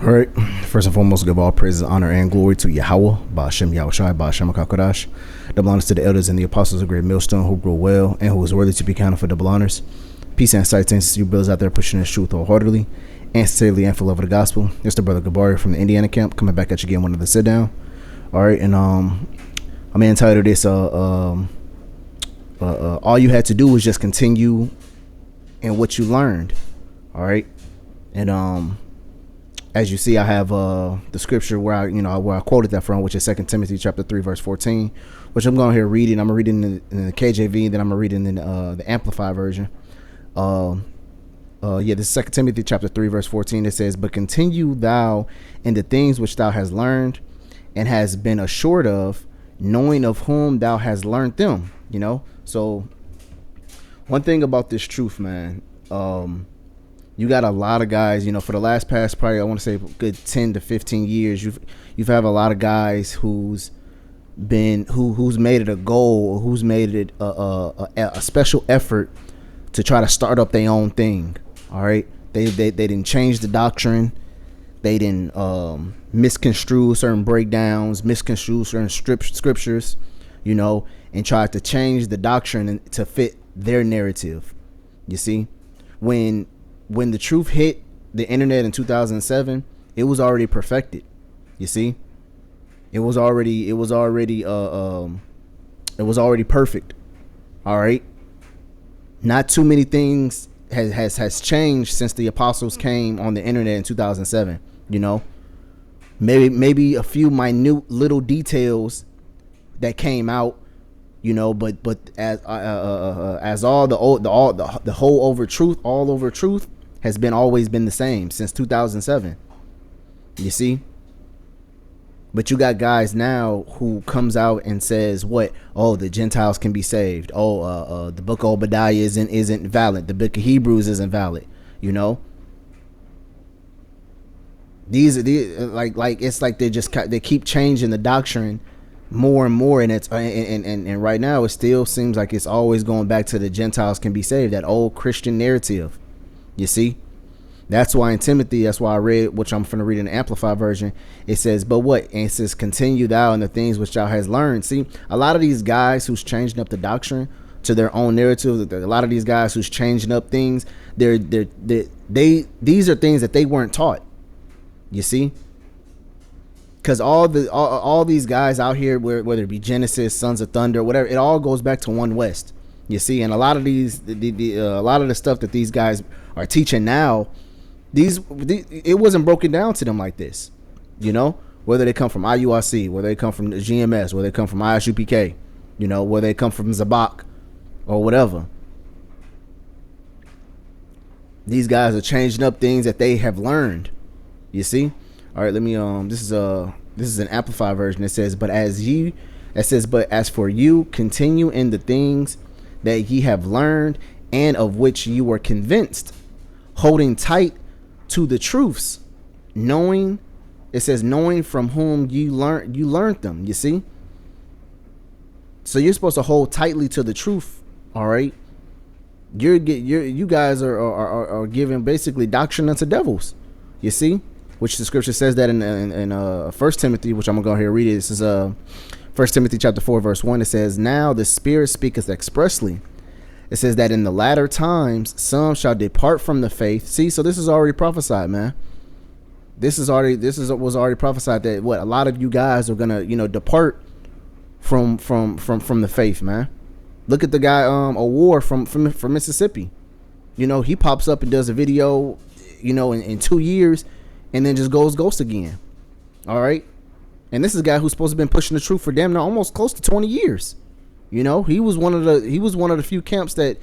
All right. First and foremost, give all praises, honor, and glory to Yahweh, Ba'ashem Yahushai, Ba'ashem HaKadosh. Double honors to the elders and the apostles of Great Millstone who grew well and who is worthy to be counted for double honors. Peace and sight to you brothers out there pushing this truth wholeheartedly and sincerely and for love of the gospel. It's the brother Gabari from the Indiana camp coming back at you again, one of the sit down. All right, and I'm gonna entitle this all you had to do was just continue in what you learned. All right, and as you see, I have the scripture where I quoted that from, which is 2 Timothy chapter 3 verse 14, which I'm going to read. I'm gonna read it in the KJV, then I'm gonna read it in the Amplified version. This is 2 Timothy chapter 3 verse 14. It says, "But continue thou in the things which thou hast learned and has been assured of, knowing of whom thou hast learned them." So one thing about this truth, man, you got a lot of guys, for the past probably, I want to say good 10 to 15 years, you've had a lot of guys who's made it a goal, or who's made it a special effort to try to start up their own thing. All right, they didn't change the doctrine, they didn't misconstrue certain breakdowns, misconstrue certain scriptures, and tried to change the doctrine to fit their narrative. You see, when the truth hit the internet in 2007, it was already perfected. You see, it was already perfect. All right, not too many things has changed since the apostles came on the internet in 2007. Maybe a few minute little details that came out, but as all the whole over truth has always been the same since 2007. You see, but you got guys now who comes out and says what? Oh, the Gentiles can be saved. Oh, the book of Obadiah isn't valid. The book of Hebrews isn't valid. These like it's like they keep changing the doctrine more and more, and it's and right now it still seems like it's always going back to the Gentiles can be saved, that old Christian narrative. You see, that's why in Timothy, that's why I read, which I'm going to read in the Amplified version, it says, "But what?" And it says, "Continue thou in the things which thou hast learned." See, a lot of these guys who's changing up the doctrine to their own narrative, a lot of these guys who's changing up things, these are things that they weren't taught. You see, because all these guys out here, whether it be Genesis, Sons of Thunder, whatever, it all goes back to One West. You see, and a lot of a lot of the stuff that these guys are teaching now, it wasn't broken down to them like this. Whether they come from IUIC, whether they come from the GMS, whether they come from ISUPK, whether they come from Zabak or whatever. These guys are changing up things that they have learned. You see? All right, let me this is an Amplified version. It says, "But as for you, continue in the things that ye have learned and of which you were convinced, holding tight to the truths, knowing," it says, "knowing from whom you learned them." You see? So you're supposed to hold tightly to the truth. All right? You guys are giving basically doctrine unto devils. You see? Which the scripture says that in 1 Timothy, which I'm going to go here and read it. This is 1 Timothy chapter 4 verse 1. It says, "Now the Spirit speaketh expressly." It says that in the latter times some shall depart from the faith. See, so this is already prophesied, man. This was already prophesied that what a lot of you guys are gonna depart from the faith, man. Look at the guy Awar from Mississippi. He pops up and does a video, in 2 years, and then just goes ghost again. All right, and this is a guy who's supposed to have been pushing the truth for damn near almost close to 20 years. He was one of the few camps that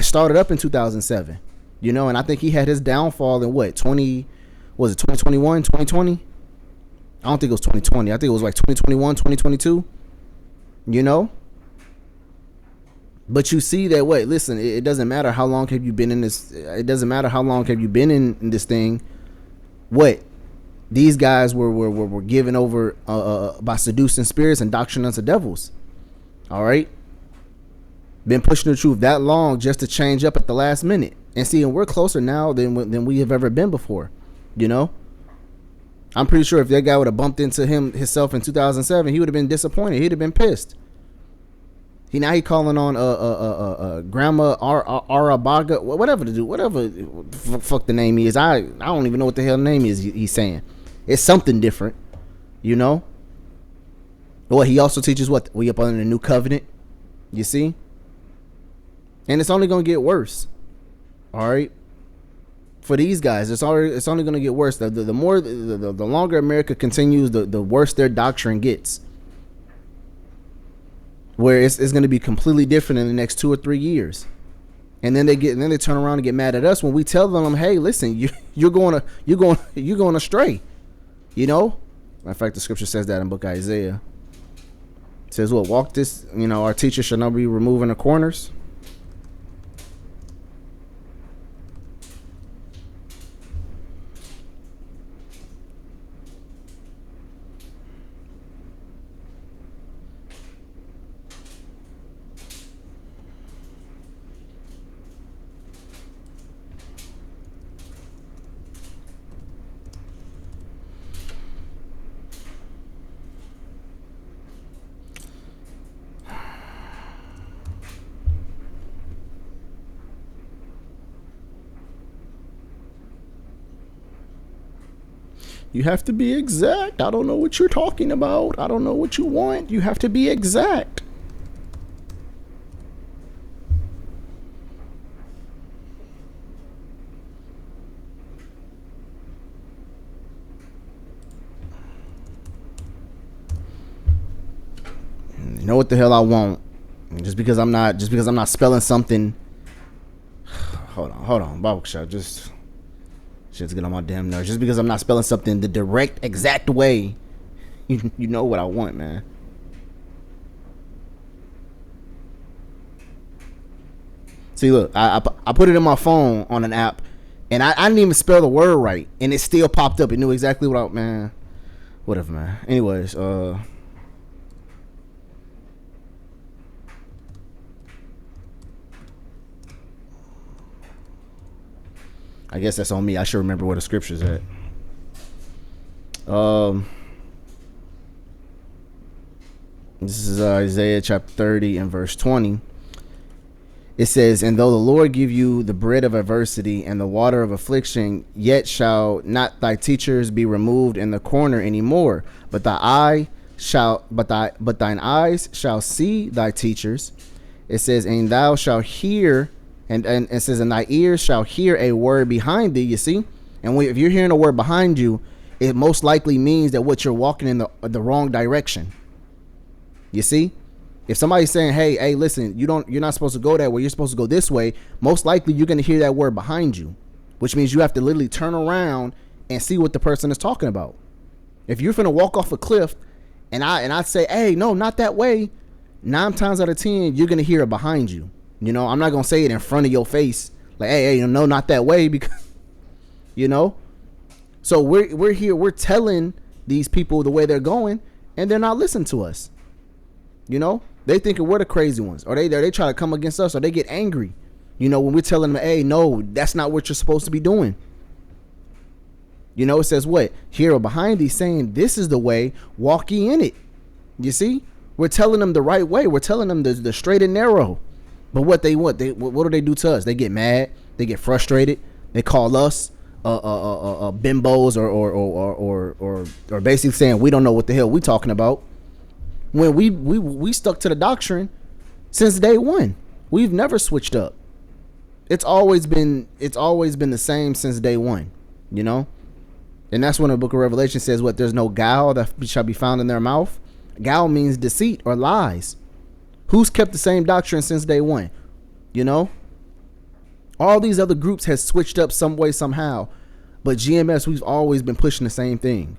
started up in 2007. And I think he had his downfall in what 2021, 2020. I don't think it was 2020. I think it was like 2021, 2022. But you see that what? Listen, it doesn't matter how long have you been in this. It doesn't matter how long have you been in this thing. What these guys were given over by seducing spirits and doctrine unto devils. All right, been pushing the truth that long just to change up at the last minute. And see, and we're closer now than we have ever been before. I'm pretty sure if that guy would have bumped into himself in 2007, he would have been disappointed. He'd have been pissed. Now he calling on Grandma Arabaga, whatever to do, whatever fuck the name is. I don't even know what the hell the name is. He's saying it's something different, you know. Well, he also teaches what we up under the new covenant. You see, and it's only gonna get worse. All right, for these guys, it's only gonna get worse. The longer America continues, the worse their doctrine gets. Where it's going to be completely different in the next 2 or 3 years, and then they turn around and get mad at us when we tell them, "Hey, listen, you're going astray," you know. Matter of fact, the scripture says that in book of Isaiah. It says, "What walk this? You know, our teacher shall not be removing the corners." You have to be exact. I don't know what you're talking about. I don't know what you want. You have to be exact. You know what the hell I want. Just because I'm not spelling something. Hold on, Bible shot. Shit's get on my damn nerves. Just because I'm not spelling something the direct, exact way, you know what I want, man. See, look, I put it in my phone on an app, and I didn't even spell the word right, and it still popped up. It knew exactly what man. Whatever, man. Anyways, I guess that's on me. I should remember where the scripture's at. This is Isaiah chapter 30 and verse 20. It says, "And though the Lord give you the bread of adversity and the water of affliction, yet shall not thy teachers be removed in the corner anymore, but thine eyes shall see thy teachers." It says, "And thou shalt hear." And it says, "And thy ears shall hear a word behind thee." You see, and if you're hearing a word behind you, it most likely means that what you're walking in the wrong direction. You see, if somebody's saying, "Hey, listen, you're not supposed to go that way. You're supposed to go this way," most likely you're going to hear that word behind you, which means you have to literally turn around and see what the person is talking about. If you're finna walk off a cliff, and I say, "Hey, no, not that way," 9 times out of 10 you're going to hear it behind you. You know, I'm not going to say it in front of your face. Like, hey, no, not that way. Because, you know, so we're here. We're telling these people the way they're going, and they're not listening to us. You know, they thinking we're the crazy ones, or they try to come against us, or they get angry. You know, when we're telling them, "Hey, no, that's not what you're supposed to be doing." You know, it says what? Here or behind thee saying, "This is the way, walk ye in it." You see, we're telling them the right way. We're telling them the straight and narrow. But what what do they do to us? They get mad. They get frustrated. They call us bimbos or basically saying we don't know what the hell we talking about. When we stuck to the doctrine since day one. We've never switched up. It's always been the same since day one. You know, and that's when the book of Revelation says what? There's no guile that shall be found in their mouth. Guile means deceit or lies. Who's kept the same doctrine since day one? You know, all these other groups has switched up some way, somehow. But GMS, we've always been pushing the same thing.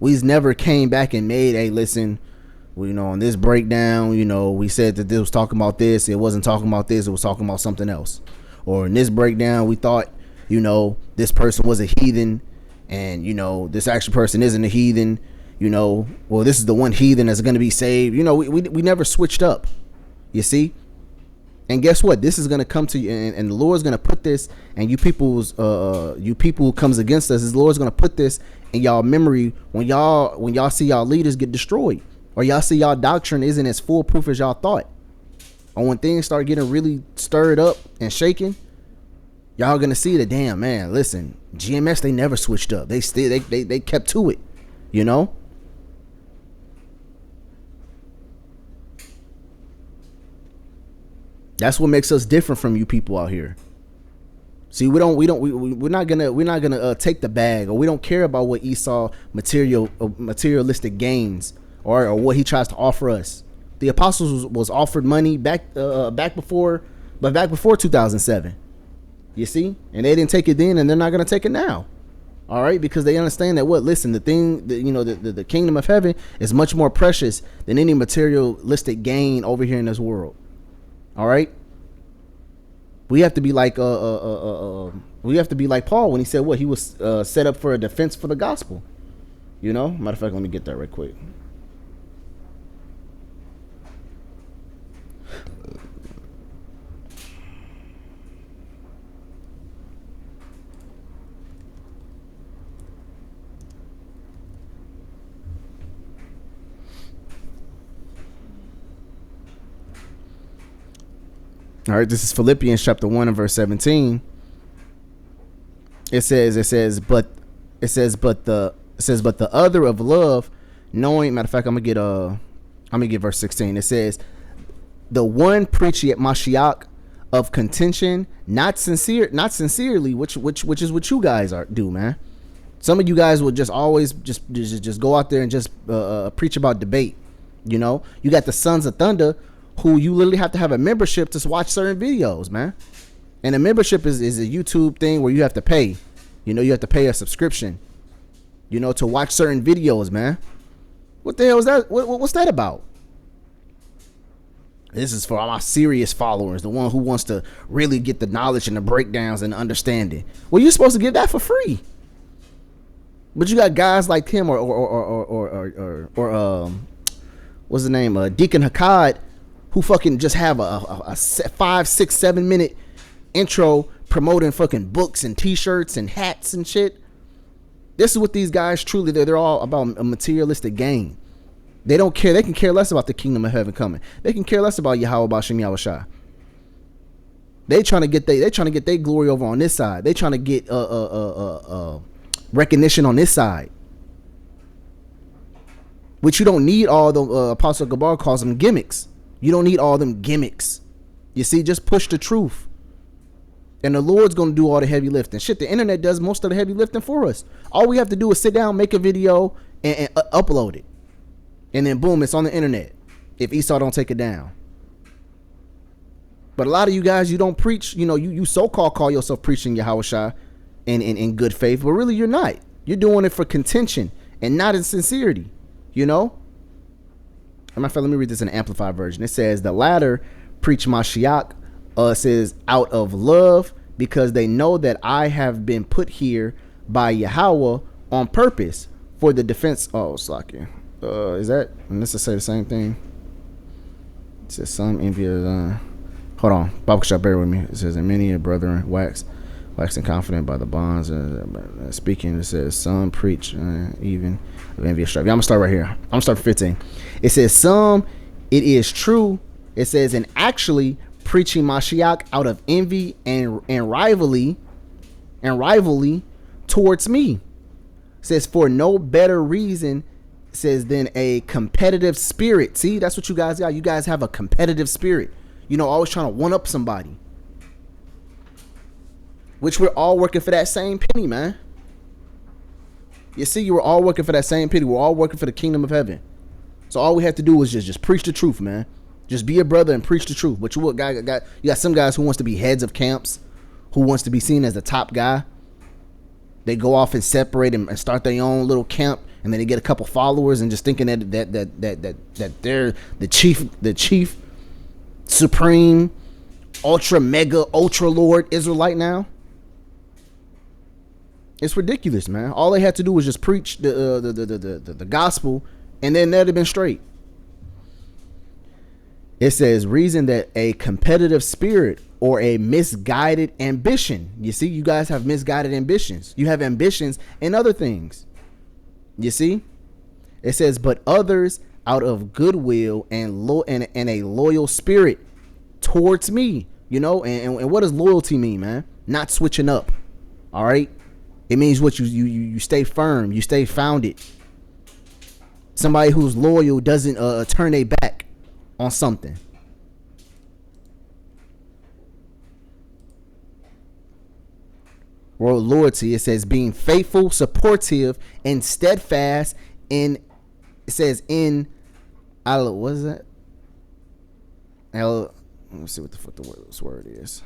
We've never came back and made, "Hey, listen, you know, on this breakdown, you know, we said that this was talking about this. It wasn't talking about this. It was talking about something else." Or in this breakdown, we thought, you know, this person was a heathen, and, you know, this actual person isn't a heathen. You know, well, this is the one heathen that's going to be saved. You know, we never switched up. You see? And guess what? This is gonna come to you, and the Lord's gonna put this, and you people who comes against us, the Lord's gonna put this in y'all memory when y'all see y'all leaders get destroyed, or y'all see y'all doctrine isn't as foolproof as y'all thought, or when things start getting really stirred up and shaken, y'all gonna see that, damn man, listen, GMS, they never switched up. They still they kept to it, you know. That's what makes us different from you people out here. See, we're not gonna take the bag, or we don't care about what Esau materialistic gains, or what he tries to offer us. The apostles was offered money back before 2007. You see, and they didn't take it then, and they're not gonna take it now. All right, because they understand that the kingdom of heaven is much more precious than any materialistic gain over here in this world. All right, we have to be like Paul when he said what he was set up for a defense for the gospel. You know, matter of fact, let me get that right quick. All right, this is Philippians chapter 1 and verse 17. It says, but the other of love, knowing, matter of fact, I'm gonna get verse 16. It says, the one preaching at Mashiach of contention, not sincerely, which is what you guys do, man. Some of you guys will just always just go out there and just preach about debate. You know, you got the Sons of Thunder, who you literally have to have a membership to watch certain videos, man. And a membership is a YouTube thing where you have to pay. You know, you have to pay a subscription, you know, to watch certain videos, man. What the hell is that? What's that about? This is for all my serious followers, the one who wants to really get the knowledge and the breakdowns and the understanding. Well, you're supposed to get that for free. But you got guys like him or what's the name? Deacon Hakkad, who fucking just have a 5, 6, 7 minute intro promoting fucking books and t-shirts and hats and shit. This is what these guys truly, they're all about a materialistic gain. They don't care. They can care less about the kingdom of heaven coming. They can care less about Yahweh Bashem Yahushua. They trying to get their glory over on this side. They trying to get recognition on this side. Which you don't need all the Apostle Gabar calls them gimmicks. You don't need all them gimmicks. You see, just push the truth. And the Lord's going to do all the heavy lifting. Shit, the internet does most of the heavy lifting for us. All we have to do is sit down, make a video, and upload it. And then boom, it's on the internet. If Esau don't take it down. But a lot of you guys, you don't preach, you know, you so-called call yourself preaching Yahushua in good faith, but really you're not. You're doing it for contention and not in sincerity, you know? Matter of fact, let me read this in an amplified version. It says, the latter preach Mashiach, says, out of love, because they know that I have been put here by Yahweh on purpose for the defense. Oh, Slakia. Is that, and this to say the same thing? It says, some envy of, hold on, Baba Shah, bear with me. It says, and many a brethren waxing confident by the bonds, speaking. It says, some preach even of envy of strife. Yeah, I'm gonna start right here. I'm gonna start for 15. It says, some, it is true. It says, and actually preaching Mashiach out of envy and rivalry towards me. It says, for no better reason, says, than a competitive spirit. See, that's what you guys got. You guys have a competitive spirit. You know, always trying to one up somebody. Which we're all working for that same penny, man. You see, you were all working for that same penny. We're all working for the kingdom of heaven. So all we have to do is just preach the truth, man. Just be a brother and preach the truth. But you got some guys who wants to be heads of camps, who wants to be seen as the top guy. They go off and separate and start their own little camp, and then they get a couple followers and just thinking that they're the chief, supreme, ultra mega, ultra lord Israelite now. It's ridiculous, man. All they had to do was just preach the gospel, and then they'd have been straight. It says reason that a competitive spirit or a misguided ambition. You see, you guys have misguided ambitions. You have ambitions in other things. You see? It says, but others out of goodwill and a loyal spirit towards me. You know, and what does loyalty mean, man? Not switching up. All right? It means what you stay firm, you stay founded. Somebody who's loyal doesn't turn their back on something. Well, loyalty, it says being faithful, supportive, and steadfast in, it says in, what is that? Let me see what the fuck this word is.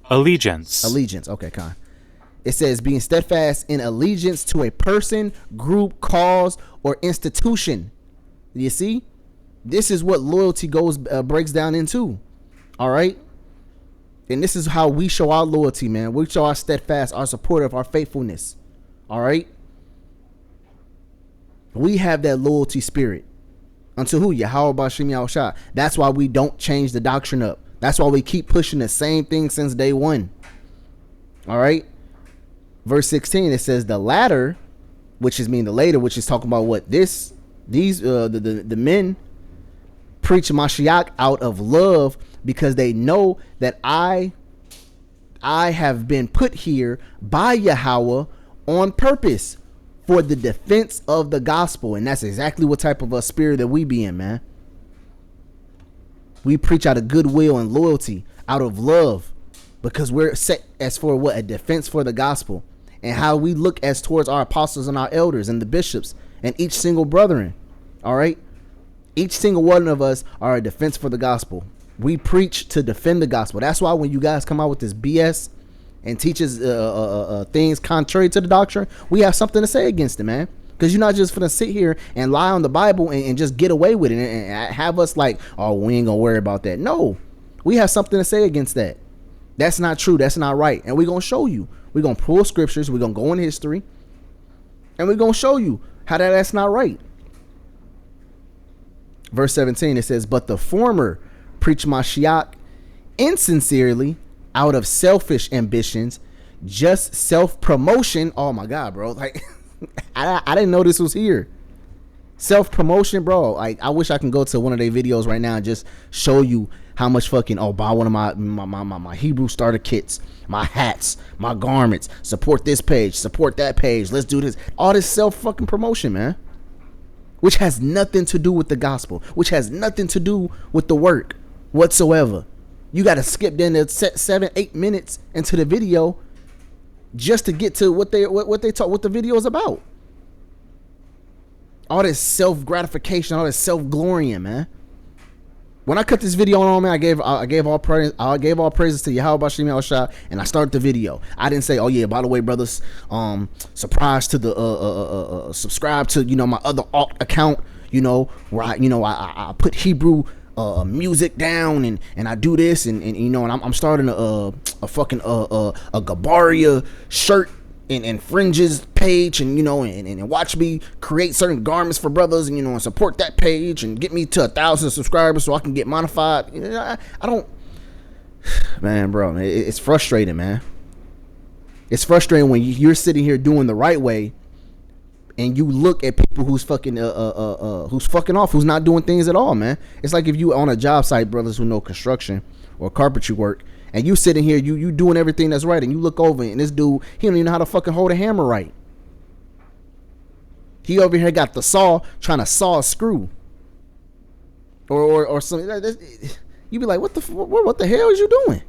Allegiance. Okay, Con. It says being steadfast in allegiance to a person, group, cause, or institution. You see? This is what loyalty breaks down into. All right? And this is how we show our loyalty, man. We show our steadfast, our supportive, our faithfulness. All right? We have that loyalty spirit. Unto who? Yahweh Bashim Yahushua. That's why we don't change the doctrine up. That's why we keep pushing the same thing since day one. All right? Verse 16, it says the latter, which is mean the later, which is talking about what the men preach Mashiach out of love because they know that I have been put here by Yahweh on purpose for the defense of the gospel. And that's exactly what type of a spirit that we be in, man. We preach out of goodwill and loyalty, out of love, because we're set as for what? A defense for the gospel. And how we look as towards our apostles and our elders and the bishops and each single brethren. All right? Each single one of us are a defense for the gospel. We preach to defend the gospel. That's why when you guys come out with this BS and teaches things contrary to the doctrine, we have something to say against it, man. Because you're not just going to sit here and lie on the Bible and just get away with it and have us like, oh, we ain't going to worry about that. No, we have something to say against that. That's not true. That's not right. And we're going to show you. We're going to pull scriptures. We're going to go in history. And we're going to show you how that's not right. Verse 17, it says, but the former preach Mashiach insincerely out of selfish ambitions, just self-promotion. Oh, my God, bro. Like, I didn't know this was here. Self-promotion, bro. Like, I wish I can go to one of their videos right now and just show you how much fucking, buy one of my Hebrew starter kits, my hats, my garments, support this page, support that page, let's do this. All this self-fucking promotion, man. Which has nothing to do with the gospel, which has nothing to do with the work whatsoever. You got to skip then 7-8 minutes into the video just to get to what the video is about. All this self-gratification, all this self-glorying, man. When I cut this video on, man, I gave all praises to Yahweh Bashim Yahushua, and I started the video. I didn't say, oh yeah, by the way, brothers, subscribe to my other alt account, where I put Hebrew music down and I do this and I'm starting a fucking Gabaria shirt and fringes page and watch me create certain garments for brothers and support that page and get me to 1,000 subscribers so I can get modified. I don't, man, bro, it's frustrating, man. It's frustrating when you're sitting here doing the right way and you look at people who's fucking off, who's not doing things at all, man. It's like if you on a job site, brothers who know construction or carpentry work, and you sitting here, you doing everything that's right, and you look over and this dude, he don't even know how to fucking hold a hammer right. He over here got the saw trying to saw a screw, or something. You be like, what the hell is you doing?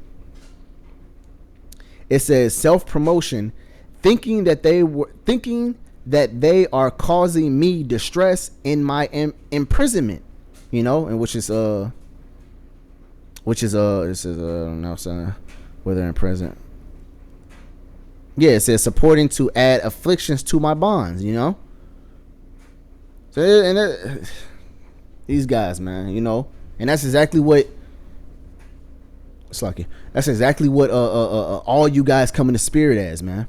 It says self-promotion, thinking that they are causing me distress in my imprisonment, and which is no, son, whether in present. Yeah, it says supporting to add afflictions to my bonds, So and these guys, man, and that's exactly what it's like. That's exactly what all you guys come in the spirit as, man.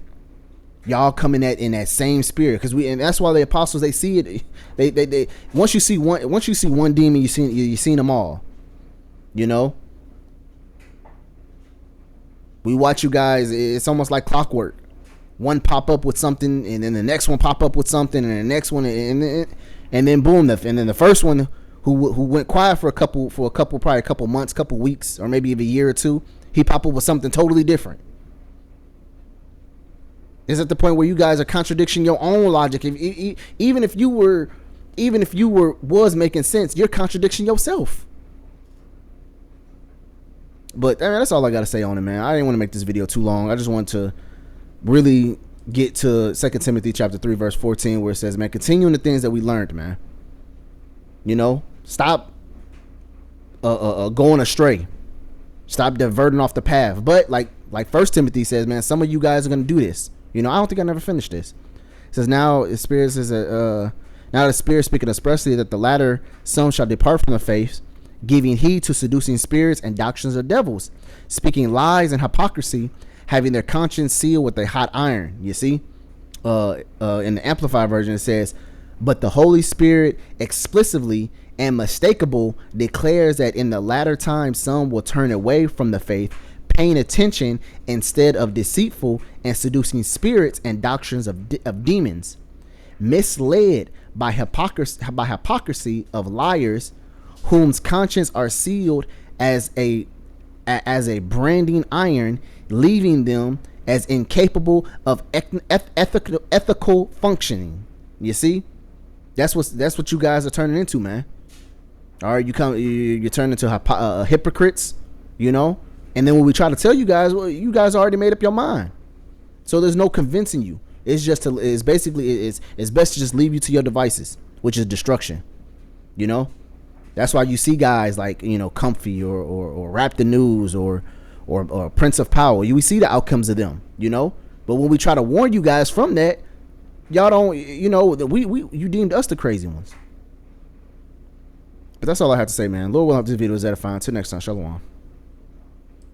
Y'all coming at in that same spirit, because and that's why the apostles, they see it. They once you see one demon, you seen them all. You know, we watch you guys. It's almost like clockwork. One pop up with something, and then the next one pop up with something, and the next one, and then boom, and then the first one who went quiet for a couple probably a couple months, couple weeks, or maybe even a year or two, he pop up with something totally different. It's at the point where you guys are contradicting your own logic. Even if you were making sense, you're contradicting yourself. But I mean, that's all I got to say on it, man. I didn't want to make this video too long. I just want to really get to 2 Timothy chapter 3 verse 14, where it says, man, continue in the things that we learned, man. You know, stop going astray. Stop diverting off the path. But like 1 Timothy says, man, some of you guys are going to do this. You know, I don't think I never finished this. It says, now the Spirit speaking expressly that the latter some shall depart from the faith, giving heed to seducing spirits and doctrines of devils, speaking lies and hypocrisy, having their conscience sealed with a hot iron. You see, in the Amplified version, it says, but the Holy Spirit explicitly and mistakable declares that in the latter times some will turn away from the faith, paying attention instead of deceitful and seducing spirits and doctrines of demons, misled by hypocrisy of liars, whose conscience are sealed as a branding iron, leaving them as incapable of ethical functioning. You see, that's what you guys are turning into, man. All right, you turn into hypocrites, you know. And then when we try to tell you guys, well, you guys already made up your mind, so there's no convincing you. It's best to just leave you to your devices, which is destruction. You know, that's why you see guys like, you know, Comfy or Rap the News or Prince of Power. We see the outcomes of them, you know. But when we try to warn you guys from that, y'all don't, you know, you deemed us the crazy ones. But that's all I have to say, man. Lord willing, this video is edifying. Until next time, shalom.